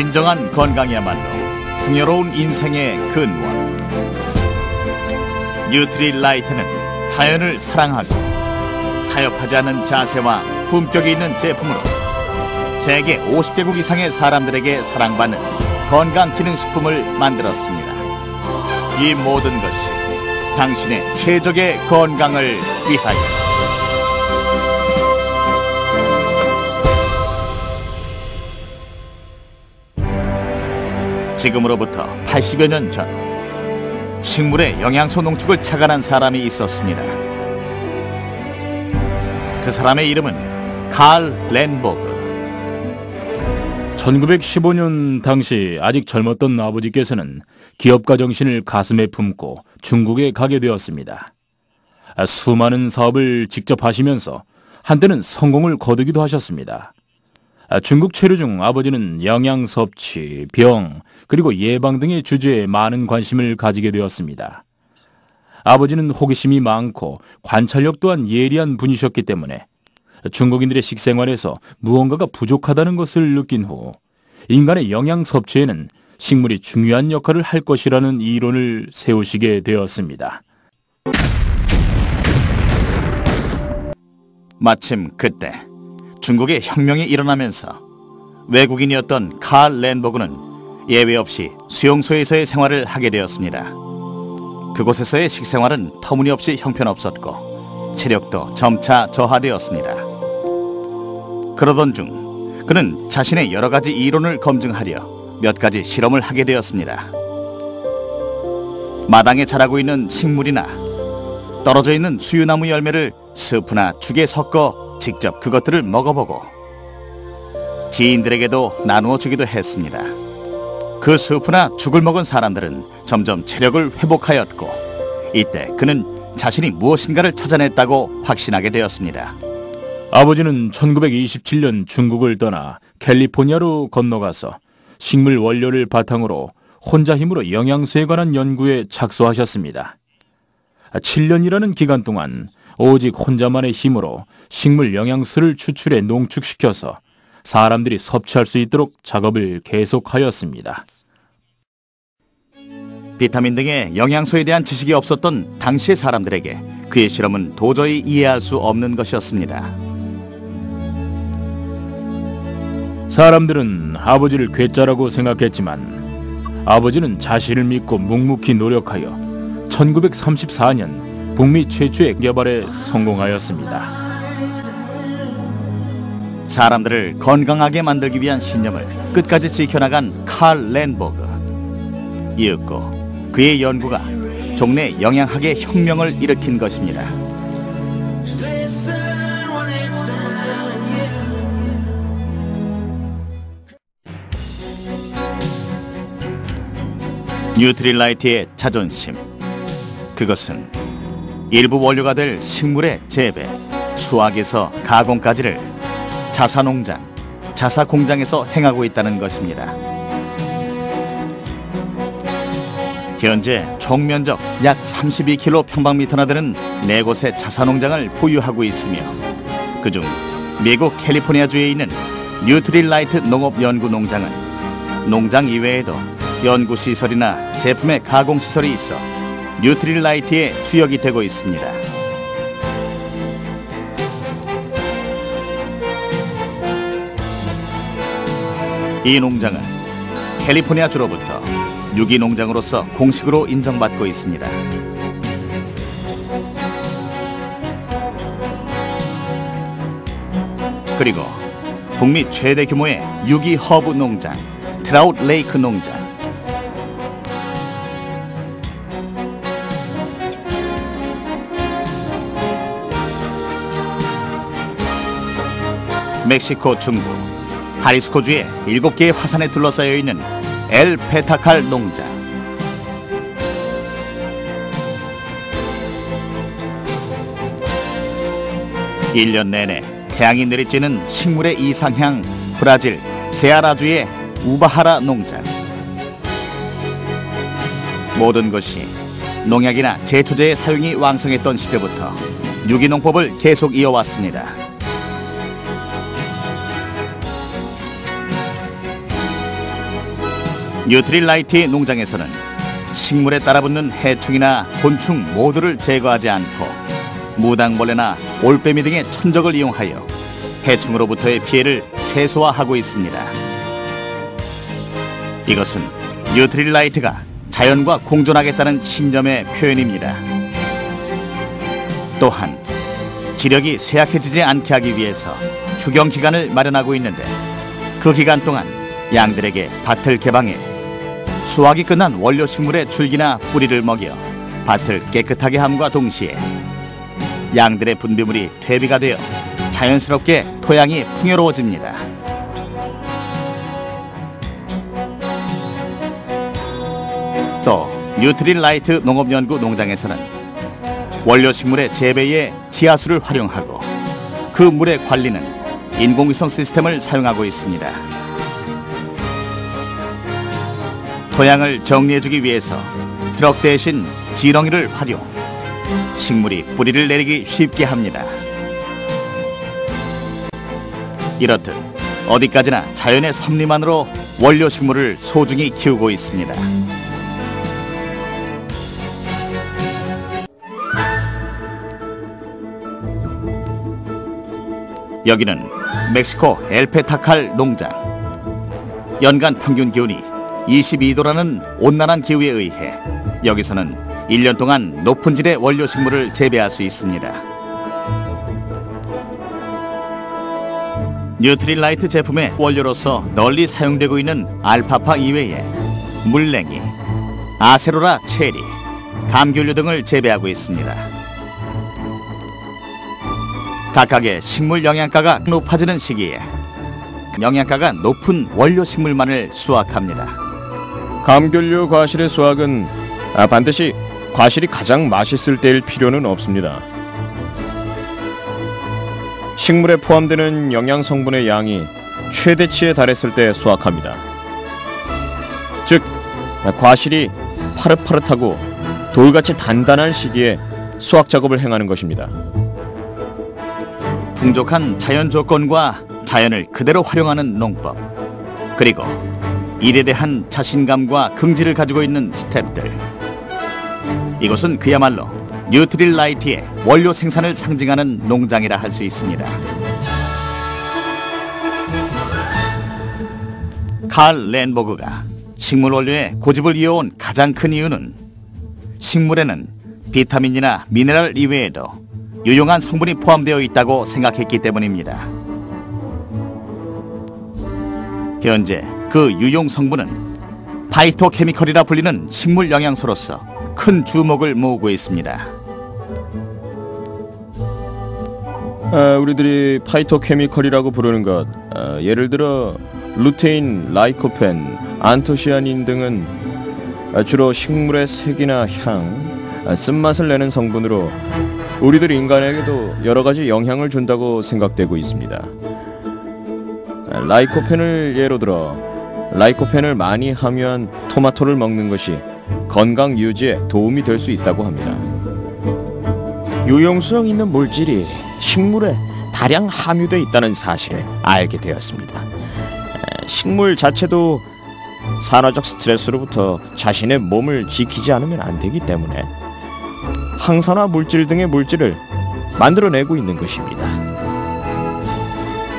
진정한 건강이야말로 풍요로운 인생의 근원. 뉴트리라이트는 자연을 사랑하고 타협하지 않는 자세와 품격이 있는 제품으로 세계 50개국 이상의 사람들에게 사랑받는 건강기능식품을 만들었습니다. 이 모든 것이 당신의 최적의 건강을 위하여. 지금으로부터 80여 년 전, 식물의 영양소 농축을 착안한 사람이 있었습니다. 그 사람의 이름은 칼 렌보그. 1915년 당시 아직 젊었던 아버지께서는 기업가 정신을 가슴에 품고 중국에 가게 되었습니다. 수많은 사업을 직접 하시면서 한때는 성공을 거두기도 하셨습니다. 중국 체류 중 아버지는 영양 섭취, 병, 그리고 예방 등의 주제에 많은 관심을 가지게 되었습니다. 아버지는 호기심이 많고 관찰력 또한 예리한 분이셨기 때문에 중국인들의 식생활에서 무언가가 부족하다는 것을 느낀 후 인간의 영양 섭취에는 식물이 중요한 역할을 할 것이라는 이론을 세우시게 되었습니다. 마침 그때 중국에 혁명이 일어나면서 외국인이었던 칼 렌보그는 예외 없이 수용소에서의 생활을 하게 되었습니다. 그곳에서의 식생활은 터무니없이 형편없었고 체력도 점차 저하되었습니다. 그러던 중 그는 자신의 여러 가지 이론을 검증하려 몇 가지 실험을 하게 되었습니다. 마당에 자라고 있는 식물이나 떨어져 있는 수유나무 열매를 스프나 죽에 섞어 직접 그것들을 먹어보고 지인들에게도 나누어 주기도 했습니다. 그 스프나 죽을 먹은 사람들은 점점 체력을 회복하였고 이때 그는 자신이 무엇인가를 찾아냈다고 확신하게 되었습니다. 아버지는 1927년 중국을 떠나 캘리포니아로 건너가서 식물 원료를 바탕으로 혼자 힘으로 영양소에 관한 연구에 착수하셨습니다. 7년이라는 기간 동안 오직 혼자만의 힘으로 식물 영양소를 추출해 농축시켜서 사람들이 섭취할 수 있도록 작업을 계속하였습니다. 비타민 등의 영양소에 대한 지식이 없었던 당시의 사람들에게 그의 실험은 도저히 이해할 수 없는 것이었습니다. 사람들은 아버지를 괴짜라고 생각했지만 아버지는 자신을 믿고 묵묵히 노력하여 1934년 북미 최초의 개발에 성공하였습니다. 사람들을 건강하게 만들기 위한 신념을 끝까지 지켜나간 칼 렌보그. 이윽고 그의 연구가 종래 영양학의 혁명을 일으킨 것입니다. 뉴트리라이트의 자존심, 그것은 일부 원료가 될 식물의 재배, 수확에서 가공까지를 자사농장, 자사공장에서 행하고 있다는 것입니다. 현재 총 면적 약 32km 평방미터나 되는 4곳의 자사농장을 보유하고 있으며 그중 미국 캘리포니아주에 있는 뉴트리라이트 농업연구농장은 농장 이외에도 연구시설이나 제품의 가공시설이 있어 뉴트리라이트의 주역이 되고 있습니다. 이 농장은 캘리포니아주로부터 유기농장으로서 공식으로 인정받고 있습니다. 그리고 북미 최대 규모의 유기 허브 농장, 트라웃 레이크 농장, 멕시코 중부 하리스코주의 7개의 화산에 둘러싸여 있는 엘 페타칼 농장, 일 년 내내 태양이 내리쬐는 식물의 이상향 브라질 세아라주의 우바하라 농장. 모든 것이 농약이나 제초제의 사용이 왕성했던 시대부터 유기농법을 계속 이어왔습니다. 뉴트릴라이트 농장에서는 식물에 따라붙는 해충이나 곤충 모두를 제거하지 않고 무당벌레나 올빼미 등의 천적을 이용하여 해충으로부터의 피해를 최소화하고 있습니다. 이것은 뉴트릴라이트가 자연과 공존하겠다는 신념의 표현입니다. 또한 지력이 쇠약해지지 않게 하기 위해서 휴경 기간을 마련하고 있는데, 그 기간 동안 양들에게 밭을 개방해 수확이 끝난 원료 식물의 줄기나 뿌리를 먹여 밭을 깨끗하게 함과 동시에 양들의 분비물이 퇴비가 되어 자연스럽게 토양이 풍요로워집니다. 또 뉴트릴라이트 농업연구 농장에서는 원료 식물의 재배에 지하수를 활용하고 그 물의 관리는 인공위성 시스템을 사용하고 있습니다. 토양을 정리해주기 위해서 트럭 대신 지렁이를 활용, 식물이 뿌리를 내리기 쉽게 합니다. 이렇듯 어디까지나 자연의 섭리만으로 원료 식물을 소중히 키우고 있습니다. 여기는 멕시코 엘페타칼 농장. 연간 평균 기온이 22도라는 온난한 기후에 의해 여기서는 1년 동안 높은 질의 원료 식물을 재배할 수 있습니다. 뉴트릴라이트 제품의 원료로서 널리 사용되고 있는 알파파 이외에 물냉이, 아세로라 체리, 감귤류 등을 재배하고 있습니다. 각각의 식물 영양가가 높아지는 시기에 영양가가 높은 원료 식물만을 수확합니다. 감귤류 과실의 수확은 반드시 과실이 가장 맛있을 때일 필요는 없습니다. 식물에 포함되는 영양 성분의 양이 최대치에 달했을 때 수확합니다. 즉, 과실이 파릇파릇하고 돌같이 단단한 시기에 수확 작업을 행하는 것입니다. 풍족한 자연 조건과 자연을 그대로 활용하는 농법, 그리고 일에 대한 자신감과 긍지를 가지고 있는 스태프들. 이것은 그야말로 뉴트릴라이트의 원료 생산을 상징하는 농장이라 할 수 있습니다. 칼 렌보그가 식물 원료에 고집을 이어온 가장 큰 이유는 식물에는 비타민이나 미네랄 이외에도 유용한 성분이 포함되어 있다고 생각했기 때문입니다. 현재 그 유용 성분은 파이토케미컬이라 불리는 식물 영양소로서 큰 주목을 모으고 있습니다. 우리들이 파이토케미컬이라고 부르는 것, 예를 들어 루테인, 라이코펜, 안토시아닌 등은 주로 식물의 색이나 향, 쓴맛을 내는 성분으로 우리들 인간에게도 여러 가지 영향을 준다고 생각되고 있습니다. 라이코펜을 예로 들어 라이코펜을 많이 함유한 토마토를 먹는 것이 건강 유지에 도움이 될 수 있다고 합니다. 유용성 있는 물질이 식물에 다량 함유되어 있다는 사실을 알게 되었습니다. 식물 자체도 산화적 스트레스로부터 자신의 몸을 지키지 않으면 안 되기 때문에 항산화 물질 등의 물질을 만들어내고 있는 것입니다.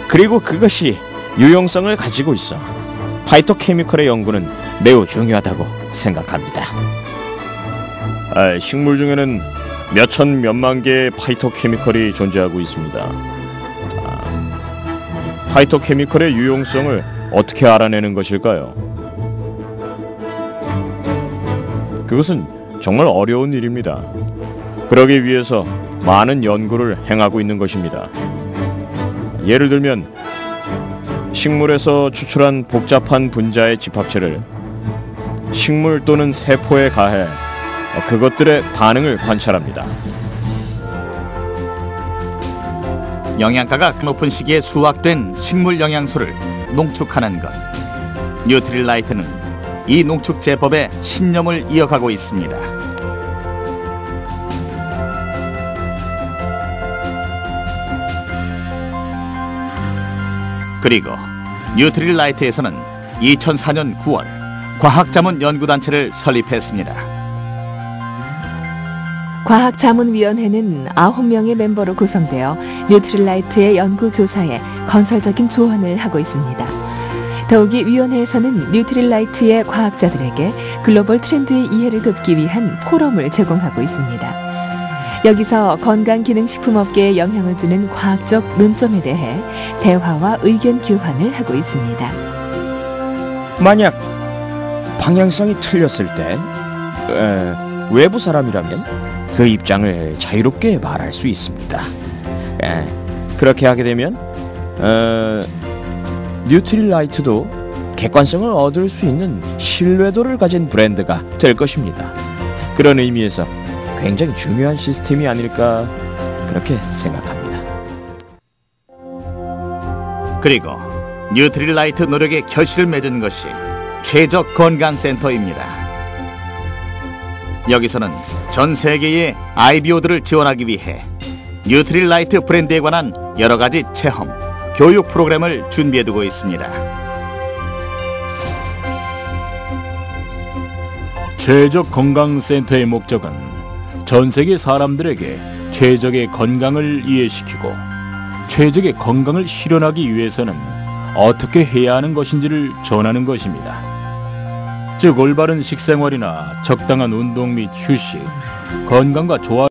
그리고 그것이 유용성을 가지고 있어 파이토케미컬의 연구는 매우 중요하다고 생각합니다. 식물 중에는 몇천 몇만 개의 파이토케미컬이 존재하고 있습니다. 파이토케미컬의 유용성을 어떻게 알아내는 것일까요? 그것은 정말 어려운 일입니다. 그러기 위해서 많은 연구를 행하고 있는 것입니다. 예를 들면 식물에서 추출한 복잡한 분자의 집합체를 식물 또는 세포에 가해 그것들의 반응을 관찰합니다. 영양가가 높은 시기에 수확된 식물 영양소를 농축하는 것. 뉴트릴라이트는 이 농축 제법의 신념을 이어가고 있습니다. 그리고 뉴트릴라이트에서는 2004년 9월 과학자문연구단체를 설립했습니다. 과학자문위원회는 9명의 멤버로 구성되어 뉴트릴라이트의 연구조사에 건설적인 조언을 하고 있습니다. 더욱이 위원회에서는 뉴트릴라이트의 과학자들에게 글로벌 트렌드의 이해를 돕기 위한 포럼을 제공하고 있습니다. 여기서 건강기능식품업계에 영향을 주는 과학적 논점에 대해 대화와 의견 교환을 하고 있습니다. 만약 방향성이 틀렸을 때 외부 사람이라면 그 입장을 자유롭게 말할 수 있습니다. 그렇게 하게 되면 뉴트릴라이트도 객관성을 얻을 수 있는 신뢰도를 가진 브랜드가 될 것입니다. 그런 의미에서 굉장히 중요한 시스템이 아닐까 그렇게 생각합니다. 그리고 뉴트릴라이트 노력에 결실을 맺은 것이 최적 건강센터입니다. 여기서는 전 세계의 IBO들을 지원하기 위해 뉴트릴라이트 브랜드에 관한 여러 가지 체험, 교육 프로그램을 준비해두고 있습니다. 최적 건강센터의 목적은 전 세계 사람들에게 최적의 건강을 이해시키고 최적의 건강을 실현하기 위해서는 어떻게 해야 하는 것인지를 전하는 것입니다. 즉 올바른 식생활이나 적당한 운동 및 휴식, 건강과 조화